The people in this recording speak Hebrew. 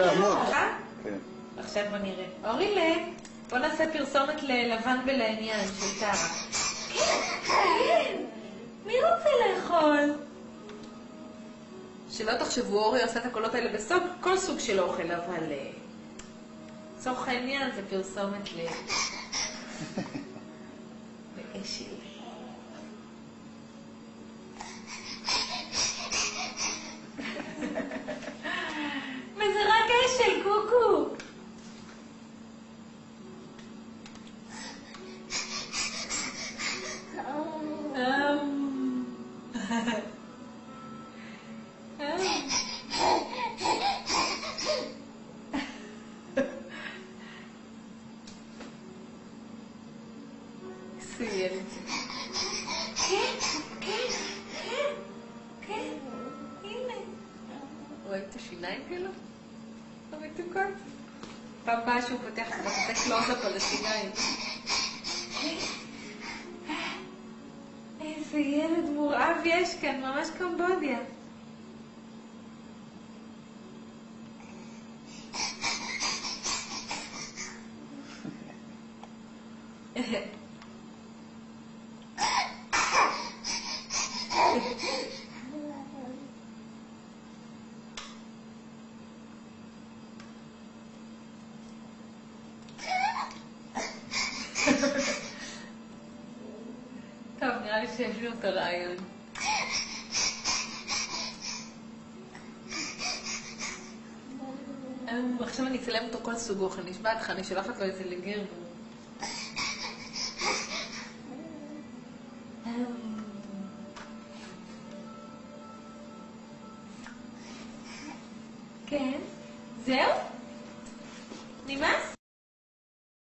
העמוד. כן. עכשיו בוא נראה. אורילה, בוא נעשה פרסומת ללבן ולעניין של טרה. כן, מי רוצה לאכול? שלא תחשבו, אורי עושה את הקולות האלה בסוף, כל סוג של אוכל, אבל לצורך העניין זה פרסומת לאשל. וזה רק אשל, קוקו. ילד. כן, כן, כן, כן, הנה. רואים את השיניים שלו? המתוקות? פעם באה שהוא פותח, אתה עושה קלוז-אפ על השיניים. איזה ילד מורעב יש כאן, ממש קמבודיה. טוב, נראה לי שיש לי אותו רעיון. עכשיו אני אצלם אותו כל סוג אוכל, נשבע לך, אני שולחת לו איזה לגר. כן, זהו? נמאס?